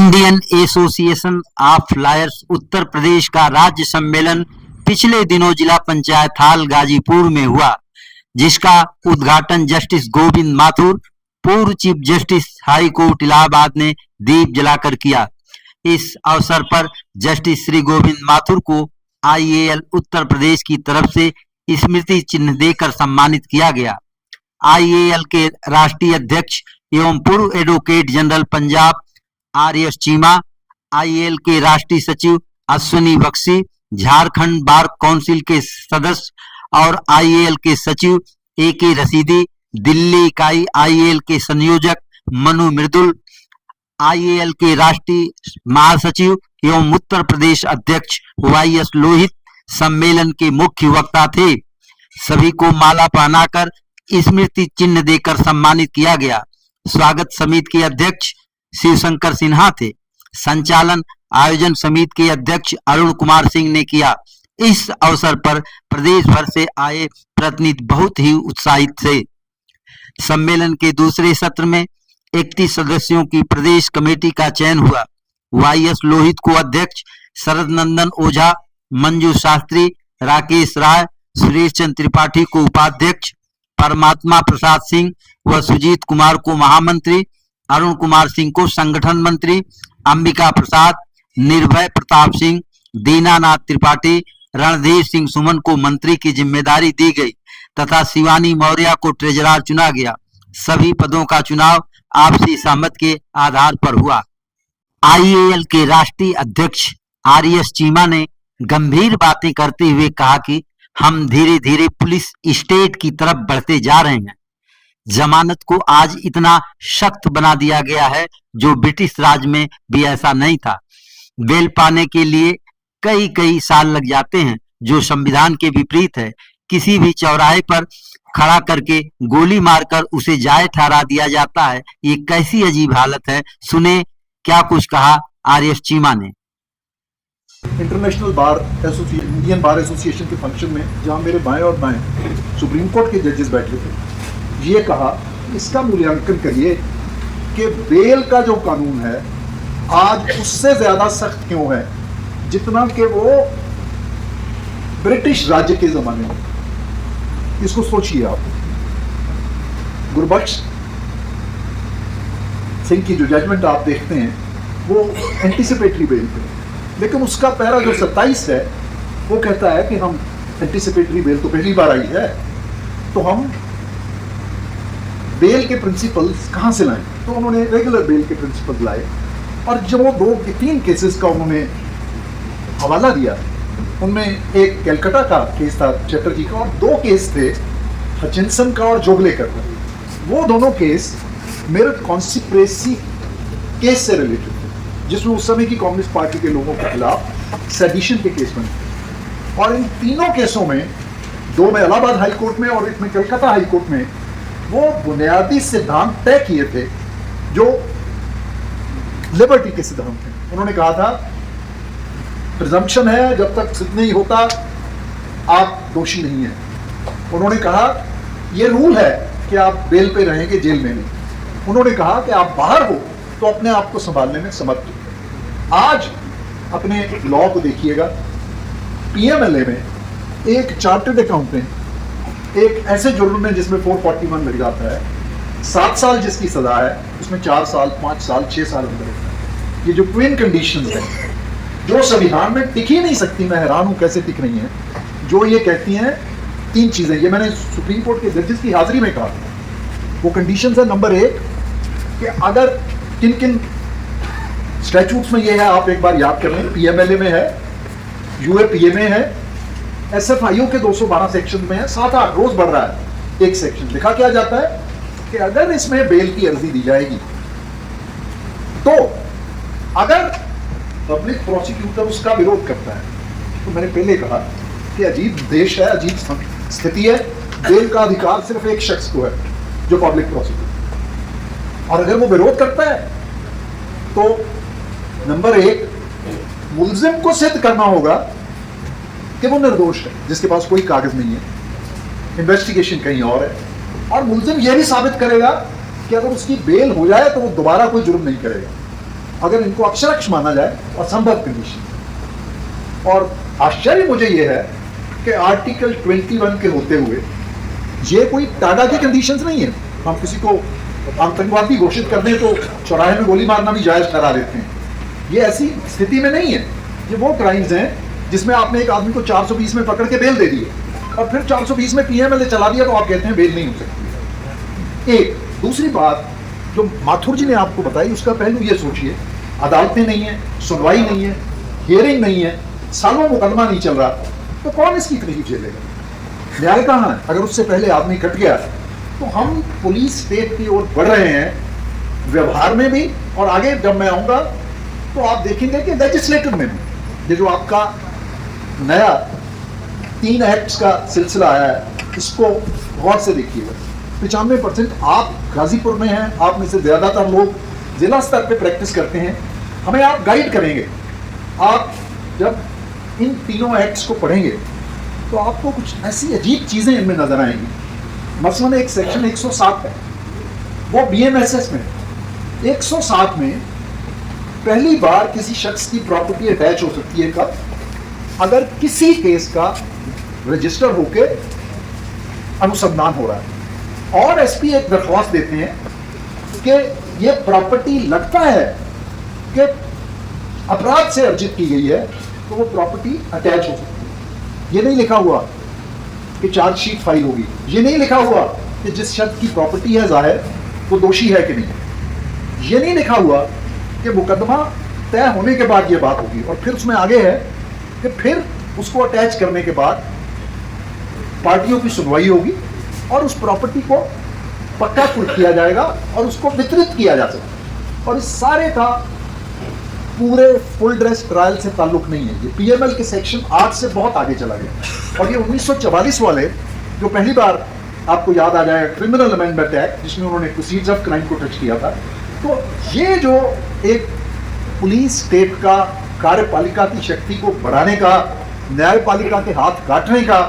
Indian association of lawyers Uttar Pradesh का राज्य सम्मेलन पिछले दिनों जिला पंचायत हाल गाजीपुर में हुआ, जिसका उद्घाटन जस्टिस गोविंद माथुर, पूर्व chief justice high court Allahabad ने दीप जलाकर किया। इस अवसर पर जस्टिस श्री गोविंद माथुर को आईएएल उत्तर प्रदेश की तरफ से स्मृति चिन्ह देकर सम्मानित किया गया। आईएएल के राष्ट्रीय अध्यक्ष एवं पूर्व advocate general Punjab R S. Cheema, IAL के राष्ट्रीय सचिव अश्विनी बख्शी, झारखंड बार काउंसिल के सदस्य और आईएएल के सचिव ए.के. रशीदी, दिल्ली इकाई आईएएल के संयोजक मनु मृदुल, आईएएल के राष्ट्रीय महासचिव एवं उत्तर प्रदेश अध्यक्ष वाई.एस. लोहित सम्मेलन के मुख्य वक्ता थे। सभी को माला पहनाकर स्मृति चिन्ह देकर सम्मानित किया गया। स्वागत समिति के अध्यक्ष शिवशंकर सिन्हा थे। संचालन आयोजन समिति के अध्यक्ष अरुण कुमार सिंह ने किया। इस अवसर पर प्रदेश भर से आए प्रतिनिधि बहुत ही उत्साहित थे। सम्मेलन के दूसरे सत्र में 31 सदस्यों की प्रदेश कमेटी का चयन हुआ। वाई.एस. लोहित को अध्यक्ष, शरद नंदन ओझा, मंजू शास्त्री, राकेश राय, सुरेश चंद्र त्रिपाठी को उपाध्यक्ष, परमात्मा प्रसाद सिंह व सुजीत कुमार को महामंत्री, अरुण कुमार सिंह को संगठन मंत्री, अंबिका प्रसाद, निर्भय प्रताप सिंह, दीनानाथ त्रिपाठी, रणधीर सिंह सुमन को मंत्री की जिम्मेदारी दी गई तथा शिवानी मौर्य को ट्रेजरर चुना गया। सभी पदों का चुनाव आपसी सहमति के आधार पर हुआ। आईएएल के राष्ट्रीय अध्यक्ष आर.एस. चीमा ने गंभीर बातें करते हुए कहा कि हम धीरे धीरे पुलिस स्टेट की तरफ बढ़ते जा रहे हैं। जमानत को आज इतना सख्त बना दिया गया है, जो ब्रिटिश राज में भी ऐसा नहीं था। बेल पाने के लिए कई कई साल लग जाते हैं, जो संविधान के विपरीत है। किसी भी चौराहे पर खड़ा करके गोली मारकर उसे जाए ठहरा दिया जाता है। ये कैसी अजीब हालत है। सुने क्या कुछ कहा आर.एस. चीमा ने। International bar association, Indian bar association के फंक्शन में जहां मेरे बाएं और दाएं सुप्रीम कोर्ट के जजेस बैठे थे, ये कहा इसका मूल्यांकन करिए कि बेल का जो कानून है आज उससे ज्यादा सख्त क्यों है जितना कि वो ब्रिटिश राज्य के जमाने में। इसको सोचिए आप। गुरबख्श सिंह की जो जजमेंट आप देखते हैं वो एंटीसिपेटरी बेल पे, लेकिन उसका पैरा जो 27 है वो कहता है कि हम एंटीसिपेटरी बेल तो पहली बार आई है, तो हम बेल के प्रिंसिपल्स कहां से लाएं। तो उन्होंने रेगुलर बेल के प्रिंसिपल्स लाए और जब वो 3 केसेस का उन्होंने हवाला दिया, उनमें एक कलकत्ता का केस था चटर्जी का, और 2 केस थे हचिनसन का और जोगलेकर का। वो दोनों केस मेरिट कॉन्स्पिरेसी केस से रिलेटेड थे, जिसमें उस समय की कम्युनिस्ट पार्टी के लोगों के खिलाफ सेडिशन के केस बने। और इन तीनों केसों में, 2 में इलाहाबाद हाई कोर्ट में और एक में कलकत्ता हाई कोर्ट में, वो बुनियादी सिद्धांत तय किए थे जो लिबर्टी के सिद्धांत थे। उन्होंने कहा था प्रिजम्पशन है, जब तक सिद्ध नहीं होता आप दोषी नहीं हैं। उन्होंने कहा यह रूल है कि आप बेल पे रहेंगे, जेल में नहीं। उन्होंने कहा कि आप बाहर हो तो अपने आप को संभालने में समर्थ हो। आज अपने लॉ को देखिएगा। पीएमएलए में एक चार्टर्ड अकाउंटेंट एक ऐसे जुर्म में जिसमें 441 लग जाता है, 7 साल जिसकी सजा है, उसमें 4 साल, 5 साल, 6 साल अंदर होता है। ये जो ट्विन कंडीशंस हैं जो संविधान में टिक ही नहीं सकती, मैं हैरान हूं कैसे टिक रही हैं, जो ये कहती हैं 3 चीजें। ये मैंने सुप्रीम कोर्ट के जजेस की हाजिरी में कहा। वो कंडीशंस है, नंबर 1 कि अगर किन किन स्टैट्यूट्स में ये है, आप एक बार याद कर लें। पीएमएलए में है, यूएपीए में है, एसएफआईओ के 212 सेक्शन में है, 7-8 रोज बढ़ रहा है एक सेक्शन। लिखा क्या जाता है कि अगर इसमें बेल की अर्जी दी जाएगी तो अगर पब्लिक प्रोसिक्यूटर उसका विरोध करता है, तो मैंने पहले कहा कि अजीब देश है, अजीब स्थिति है। बेल का अधिकार सिर्फ एक शख्स को है, जो पब्लिक प्रोसिक्यूटर। और अगर वो विरोध करता है तो नंबर 1 मुल्जिम को सिद्ध करना होगा कि वो निर्दोष है, जिसके पास कोई कागज नहीं है, इन्वेस्टिगेशन कहीं और है। और मुल्जिम यह भी साबित करेगा कि अगर उसकी बेल हो जाए तो वो दोबारा कोई जुर्म नहीं करेगा। अगर इनको अक्षरक्ष माना जाए, असंभव कंडीशन। और आश्चर्य मुझे यह है कि आर्टिकल 21 के होते हुए ये कोई टाडा की कंडीशंस नहीं है। हम किसी को आतंकवादी घोषित कर दें तो चौराहे में गोली मारना भी जायज ठहरा देते हैं। ये ऐसी स्थिति में नहीं है। ये वो क्राइम्स हैं जिसमें आपने एक आदमी को 420 में पकड़ के बेल दे दी और फिर 420 में पीएमएलए चला दिया तो आप कहते हैं बेल नहीं हो सकती। एक दूसरी बात जो माथुर जी ने आपको बताई उसका पहलू ये सोचिए, अदालतें नहीं है, सुनवाई नहीं है, हियरिंग नहीं है, सालों मुकदमा नहीं चल रहा, तो कौन इसकी तकलीफ झेलेगा? न्याय कहाँ है? अगर उससे पहले आदमी कट गया तो हम पुलिस स्टेट की ओर बढ़ रहे हैं व्यवहार में भी, और आगे जब मैं आऊंगा तो आप देखेंगे कि लेजिस्लेटिव में भी ये जो आपका नया 3 एक्ट्स का सिलसिला आया है इसको गौर से देखिएगा। 95% आप गाजीपुर में हैं, आप में से ज्यादातर लोग जिला स्तर पे प्रैक्टिस करते हैं, हमें आप गाइड करेंगे। आप जब इन तीनों एक्ट्स को पढ़ेंगे तो आपको कुछ ऐसी अजीब चीजें इनमें नजर आएंगी। मसलन एक सेक्शन 107 है, वो बीएमएसएस में 107 में पहली बार किसी शख्स की प्रॉपर्टी अटैच हो सकती है कब? अगर किसी केस का रजिस्टर होके अनुसंधान हो रहा है और एसपी एक दरख्वास्त देते हैं कि ये प्रॉपर्टी लगता है कि अपराध से अर्जित की गई है, तो वो प्रॉपर्टी अटैच हो सकती है। ये नहीं लिखा हुआ कि चार्जशीट फाइल होगी, ये नहीं लिखा हुआ कि जिस शख्स की प्रॉपर्टी है जाहिर वो दोषी है कि नहीं, ये नहीं लिखा हुआ कि मुकदमा तय होने के बाद ये बात होगी। और फिर उसमें आगे है कि फिर उसको अटैच करने के बाद पार्टियों की सुनवाई होगी और उस प्रॉपर्टी को पक्का किया जाएगा और उसको वितरित किया जा सकता। और इस सारे का पूरे फुल ड्रेस ट्रायल से ताल्लुक नहीं है। ये पीएमएल के सेक्शन 8 से बहुत आगे चला गया। और ये 1944 वाले जो पहली बार आपको याद आ जाएगा क्रिमिनल अमेंडमेंट एक्ट, जिसमें उन्होंने प्रोसीजर्स ऑफ क्राइम को टच किया था। तो ये जो एक पुलिस स्टेट का कार्यपालिका की शक्ति को बढ़ाने का, न्यायपालिका के हाथ काटने का,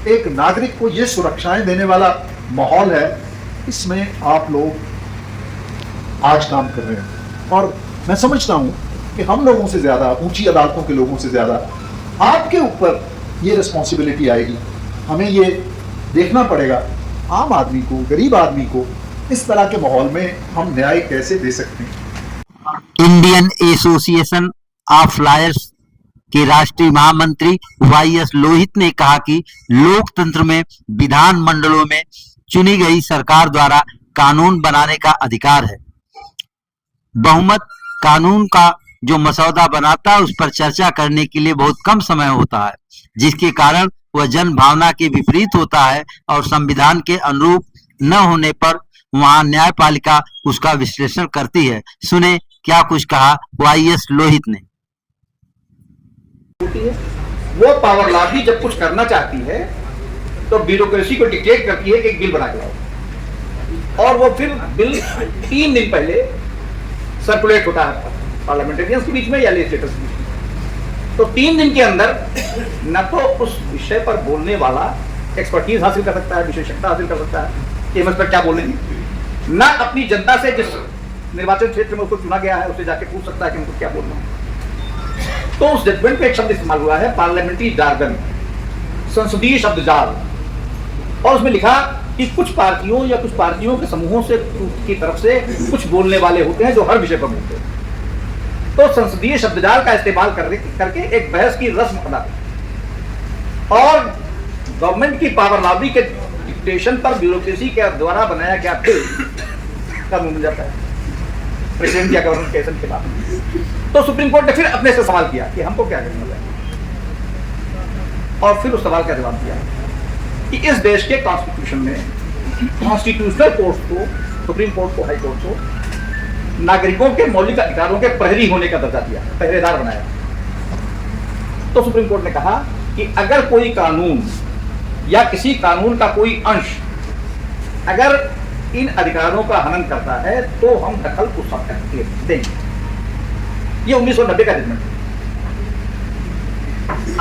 एक नागरिक को ये सुरक्षाएं देने वाला माहौल है, इसमें आप लोग आज काम कर रहे हैं। और मैं समझता हूं कि हम लोगों से ज्यादा, ऊंची अदालतों के लोगों से ज्यादा आपके ऊपर ये रिस्पॉन्सिबिलिटी आएगी। हमें ये देखना पड़ेगा आम आदमी को, गरीब आदमी को इस तरह के माहौल में हम न्याय कैसे दे सकते हैं। इंडियन एसोसिएशन ऑफ लॉयर्स के राष्ट्रीय महामंत्री वाईएस लोहित ने कहा कि लोकतंत्र में विधान मंडलों में चुनी गई सरकार द्वारा कानून बनाने का अधिकार है। बहुमत कानून का जो मसौदा बनाता है उस पर चर्चा करने के लिए बहुत कम समय होता है, जिसके कारण वह जन भावना के विपरीत होता है और संविधान के अनुरूप न होने पर वहां न्यायपालिका उसका विश्लेषण करती है। सुने क्या कुछ कहा वाईएस लोहित ने। वो पावर लॉबी जब कुछ करना चाहती है तो ब्यूरोक्रेसी को डिक्टेट करती है कि एक बिल बना के लाओ, और वो फिर बिल 3 दिन पहले सर्कुलेट होता है पार्लियामेंटेरियंस के बीच में या लेजिस्लेटर्स के बीच में। तो 3 दिन के अंदर न तो उस विषय पर बोलने वाला एक्सपर्टीज हासिल कर सकता है, विशेषज्ञता हासिल कर सकता है कि हम इस पर क्या बोलेंगे, न अपनी जनता से जिस निर्वाचन क्षेत्र में उसको चुना गया है उससे जाके पूछ सकता है कि हमको क्या बोलना है। तो उस जजमेंट में एक शब्द इस्तेमाल हुआ है पार्लियामेंट्री जार्गन, संसदीय शब्दजाल, और उसमें लिखा कि कुछ पार्टियों या कुछ पार्टियों के समूहों से की तरफ से कुछ बोलने वाले होते हैं जो हर विषय पर बोलते हैं। तो संसदीय शब्दजाल का इस्तेमाल करके एक बहस की रस्म अदा की और गवर्नमेंट की पावर लॉबी के डिक्टेशन पर ब्यूरोक्रेसी के द्वारा बनाया गया बिल कानून बन जाता है प्रेसिडेंट या गवर्नर के के बाद। तो सुप्रीम कोर्ट ने फिर अपने से सवाल किया कि हमको क्या करना है, और फिर उस सवाल का जवाब दिया कि इस देश के कॉन्स्टिट्यूशन में कॉन्स्टिट्यूशनल कोर्ट को, सुप्रीम कोर्ट को, हाई कोर्ट को नागरिकों के मौलिक अधिकारों के प्रहरी होने का दर्जा दिया, पहरेदार बनाया। तो सुप्रीम कोर्ट ने कहा कि अगर कोई कानून या किसी कानून का कोई अंश अगर इन अधिकारों का हनन करता है तो हम दखल उस वक्त देंगे। ये 1990 का जजमेंट।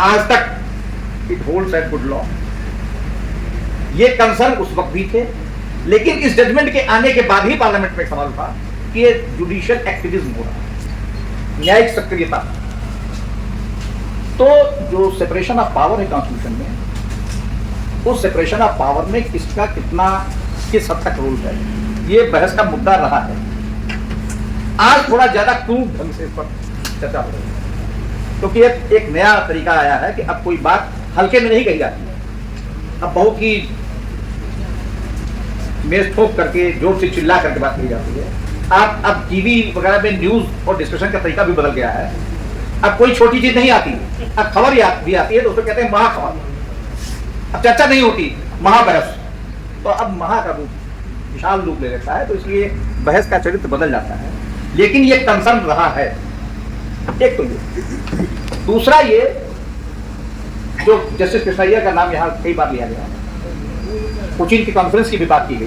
आज तक it holds at good law. ये कंसर्न उस वक्त भी थे, लेकिन इस जजमेंट के आने के बाद ही पार्लियामेंट में सवाल उठा कि ये जुडिशियल एक्टिविज्म हो रहा है। न्यायिक सक्रियता। तो जो सेपरेशन ऑफ पावर है कॉन्स्टिट्यूशन में, उस सेपरेशन ऑफ पावर में किसका कितना किस हद तक रोल है, ये बहस का मुद्दा रहा है। आज थोड़ा ज्यादा क्रूड ढंग से इस पर चर्चा हो रही है, क्योंकि एक नया तरीका आया है कि अब कोई बात हल्के में नहीं कही जाती है, अब बहुत ही मेज ठोक करके जोर से चिल्ला करके बात कही जाती है। आप अब टीवी वगैरह में न्यूज और डिस्कशन का तरीका भी बदल गया है। अब कोई छोटी चीज नहीं आती, अब खबर भी आती है तो उसको कहते हैं महाखबर। अब चर्चा नहीं होती, महाबहस। तो अब महा का रूप विशाल रूप ले लेता है, तो इसलिए बहस का चरित्र बदल जाता है। लेकिन ये कंसर्न रहा है, एक तो ये। दूसरा ये जो जस्टिस कृष्णैया का नाम यहाँ कई बार लिया गया, कोचीन की कॉन्फ्रेंस की भी बात की गई।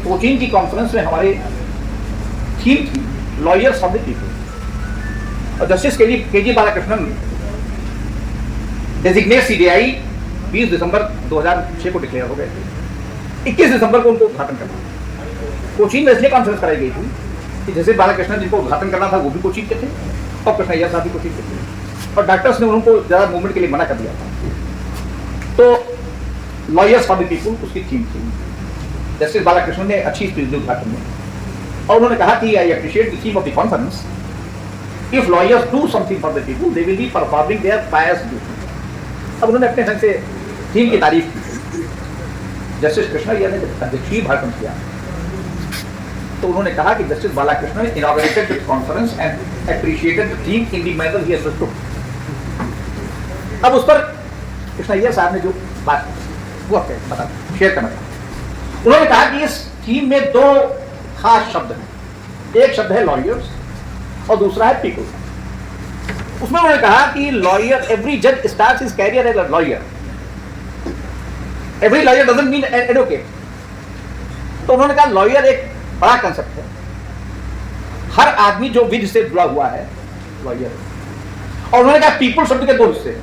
कोचीन की कॉन्फ्रेंस में हमारे थीम थी लॉयर्स ऑफ द पीपल, और जस्टिस के जी बालाकृष्णन डेजिग्नेट सीबीआई 20 दिसंबर 2006 को डिक्लेयर हो गए थे। 21 दिसंबर को उनको उद्घाटन करना था। कोचीन में इसलिए कॉन्फ्रेंस कराई गई थी कि जैसे बालाकृष्णन जिनको उद्घाटन करना था वो भी कोचीन के थे और कृष्णैया साहब भी कोचीन के थे, और डॉक्टर्स ने उनको ज्यादा मूवमेंट के लिए मना कर दिया था। तो लॉयर्स फॉर द पीपल उसकी थीम थी। जस्टिस बालाकृष्णन ने अच्छी स्पीच दी उद्घाटन में, और उन्होंने कहा कि I appreciate the theme of the conference, if lawyers do something for the people they will be performing their pious duty. अब उन्होंने अपने ढंग से थीम की तारीफ की। जस्टिस कृष्णैया ने जब अध्यक्षीय भाषण किया तो उन्होंने कहा कि justice Balakrishnan inaugurated the conference and appreciated the theme in the manner he understood. अब उस पर कृष्णैया साहब ने जो बात की वो बता शेयर करना चाहता। उन्होंने कहा कि इस थीम में दो खास शब्द हैं, एक शब्द है लॉयर्स और दूसरा है पीपल। उसमें उन्होंने कहा कि लॉयर, एवरी जज starts his career as a lawyer, every lawyer doesn't mean advocate. तो उन्होंने कहा लॉयर एक बड़ा कंसेप्ट है, हर आदमी जो विधि से जुड़ा हुआ है लॉयर। और उन्होंने कहा पीपल शब्द के दो हिस्से,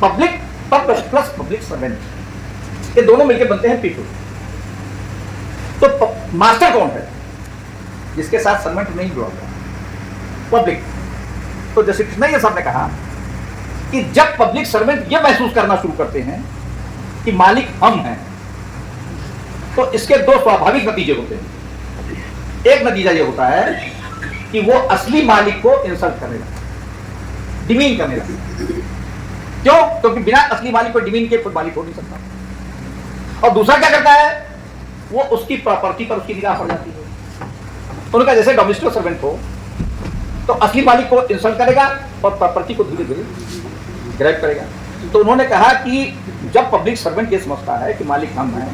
पब्लिक प्लस पब्लिक सर्वेंट, ये दोनों मिलकर बनते हैं पीपल। तो मास्टर कौन है? जिसके साथ सर्वेंट नहीं जुड़ा हुआ, पब्लिक। तो जैसे कृष्णैया साहब ने कहा कि जब पब्लिक सर्वेंट ये महसूस करना शुरू करते हैं कि मालिक हम हैं, तो इसके दो स्वाभाविक नतीजे होते हैं। एक नतीजा ये होता है कि वो असली मालिक को इंसल्ट करने लगता, डिमीन करने लगता। क्यों? क्योंकि बिना असली मालिक को डिमीन के खुद मालिक हो नहीं सकता। और दूसरा क्या करता है, वो उसकी प्रॉपर्टी पर उसकी निगाह पड़ जाती है। उनका जैसे डोमेस्टिक सर्वेंट हो तो असली मालिक को इंसल्ट करेगा और प्रॉपर्टी को धीरे धीरे ग्रैब करेगा। तो उन्होंने कहा कि जब पब्लिक सर्वेंट ये समझता है कि मालिक हम हैं,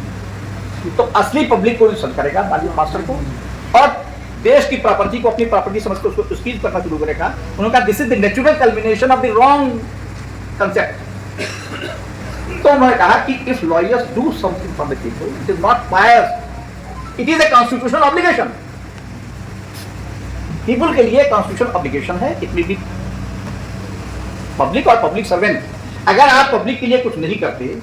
तो असली पब्लिक को इंसल्ट करेगा, मालिक मास्टर को, और देश की प्रॉपर्टी को अपनी प्रॉपर्टी समझकर उसको स्कीज करना शुरू करेगा। उन्होंने कहा this is the natural culmination of the wrong concept. तो उन्होंने कहा कि if lawyers do something for the people it is not pious, it is a constitutional obligation. People के लिए कॉन्स्टिट्यूशनल ऑब्लिगेशन है, इट विल बी पब्लिक और public servant. अगर आप पब्लिक के लिए कुछ नहीं करते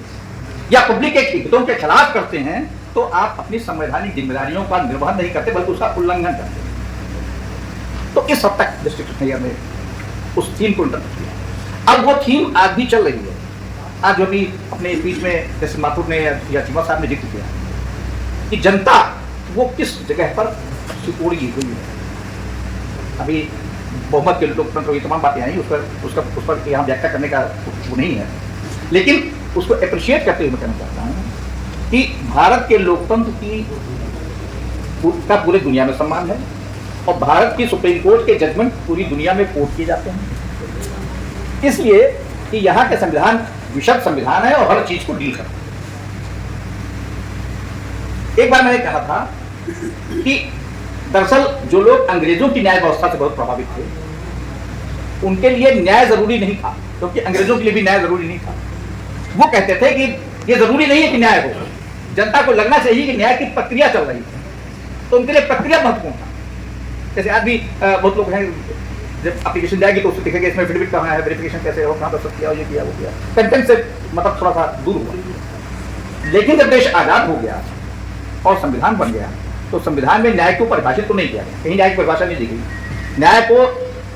या पब्लिक के हितों के खिलाफ करते हैं तो आप अपनी संवैधानिक जिम्मेदारियों का निर्वहन नहीं करते बल्कि उसका उल्लंघन करते हैं। तो इस हद तक जस्टिस कृष्णैया ने उस थीम को इंटरप्रेट किया। अब वो थीम आज भी चल रही है। आज जो भी अपने बीच में जैसे माथुर ने या चीमा साहब ने जिक्र किया कि जनता वो किस जगह पर सिकोड़ी हुई है। अभी बहुमत के लोकतंत्र ये तमाम बातें आई, उस पर यहाँ व्याख्या करने का वो नहीं है, लेकिन उसको अप्रिशिएट करते हुए मैं कहना चाहता हूँ कि भारत के लोकतंत्र की का पूरे दुनिया में सम्मान है और भारत की सुप्रीम कोर्ट के जजमेंट पूरी दुनिया में कोर्ट किए जाते हैं, इसलिए कि यहाँ के संविधान विशद संविधान है और हर चीज को डील करता है। एक बार मैंने कहा था कि दरअसल जो लोग अंग्रेजों की न्याय व्यवस्था से बहुत प्रभावित थे, उनके लिए न्याय जरूरी नहीं था, क्योंकि अंग्रेजों के लिए भी न्याय जरूरी नहीं था। वो कहते थे कि ये जरूरी नहीं है कि न्याय हो, जनता को लगना चाहिए कि न्याय की प्रक्रिया चल रही है, तो उनके लिए प्रक्रिया महत्वपूर्ण था। जैसे आज भी बहुत लोग हैं, जब एप्लीकेशन जाएगी तो उससे दिखेगा इसमें एफिडेविट कहाँ है, वेरिफिकेशन कैसे हो, कहाँ दस्तखत किया, ये किया वो किया, कंटेंट से मतलब थोड़ा सा दूर हुआ। लेकिन जब देश आजाद हो गया और संविधान बन गया तो संविधान में न्याय को परिभाषित तो नहीं किया गया, कहीं न्याय की परिभाषा नहीं दी गई। न्याय को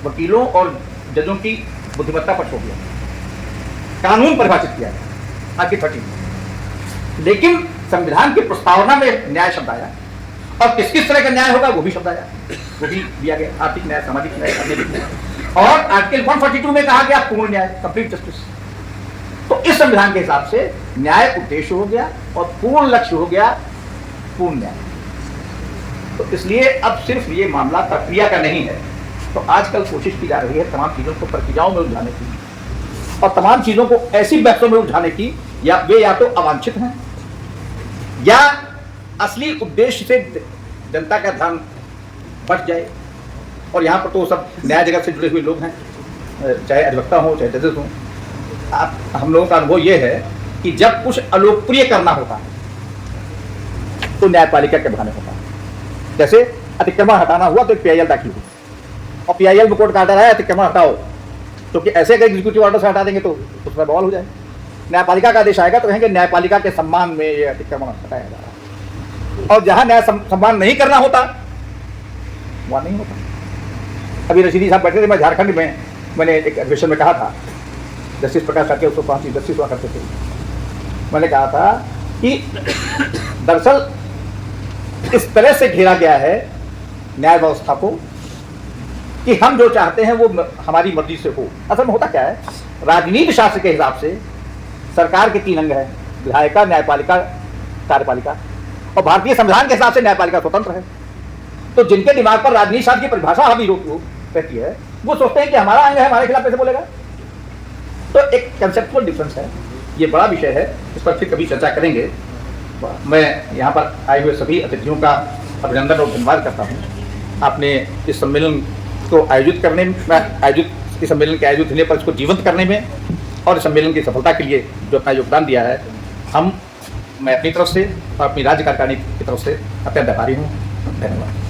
वकीलों और जजों की बुद्धिमत्ता पर छोड़ दिया, कानून परिभाषित किया गया आर्टिकल 30। लेकिन संविधान की प्रस्तावना में न्याय शब्द आया, और किस किस तरह का न्याय होगा वो भी शब्द आया, वो भी दिया गया, आर्थिक न्याय, सामाजिक न्याय, अनैतिक न्याय। और आर्टिकल 142 में कहा गया पूर्ण न्याय, कंप्लीट जस्टिस। तो इस संविधान के हिसाब से न्याय उद्देश्य हो गया और पूर्ण लक्ष्य हो गया पूर्ण न्याय। तो इसलिए अब सिर्फ ये मामला प्रक्रिया का नहीं है। तो आजकल कोशिश की जा रही है तमाम चीजों को प्रक्रियाओं में उलझाने की, और तमाम चीजों को ऐसी बहसों में उलझाने की, या तो अवांछित हैं या असली उद्देश्य से जनता का ध्यान बच जाए। और यहाँ पर तो सब न्याय जगत से जुड़े हुए लोग हैं, चाहे अधिवक्ता हो चाहे जजेस हो। हम लोगों का अनुभव ये है कि जब कुछ अलोकप्रिय करना होता है तो न्यायपालिका के बहाने होता है। जैसे अतिक्रमण हटाना हुआ तो एक PIL दाखिल हुई, और PIL में कोर्ट का ऑर्डर आया अतिक्रमण हटाओ, क्योंकि ऐसे अगर एग्जीक्यूटिव ऑर्डर से हटा देंगे तो उसमें बवाल हो जाए। न्यायपालिका का आदेश आएगा तो कहेंगे न्यायपालिका के सम्मान में ये अतिक्रमण हटाया जा रहा है, और जहां न्याय सम्मान नहीं करना होता वहां नहीं होता। अभी रशीदी साहब बैठे थे, मैं झारखंड में मैंने एक अधिवेशन में कहा था, जस्टिस प्रकाश साहब उसको 5 जस्टिस हुआ करते थे, मैंने कहा था कि दरअसल इस तरह से घेरा गया है न्याय व्यवस्था को कि हम जो चाहते हैं वो हमारी मर्जी से हो। असल में होता क्या है, राजनीति शास्त्र के हिसाब से सरकार के 3 अंग है, विधायिका, न्यायपालिका, कार्यपालिका, और भारतीय संविधान के हिसाब से न्यायपालिका स्वतंत्र है। तो जिनके दिमाग पर राजनीति शास्त्र की परिभाषा अभी रहती है वो सोचते हैं कि हमारा अंग है, हमारे खिलाफ कैसे बोलेगा। तो एक कंसेप्चुअल डिफरेंस है, ये बड़ा विषय है, इस पर फिर कभी चर्चा करेंगे। मैं यहाँ पर आए हुए सभी अतिथियों का अभिनंदन और धन्यवाद करता हूँ। आपने इस सम्मेलन को आयोजित करने में, इस सम्मेलन के आयोजित होने पर इसको जीवंत करने में और इस सम्मेलन की सफलता के लिए जो अपना योगदान दिया है, मैं अपनी तरफ से और अपनी राज्य कार्यकारिणी की तरफ से अत्यंत आभारी हूँ। धन्यवाद।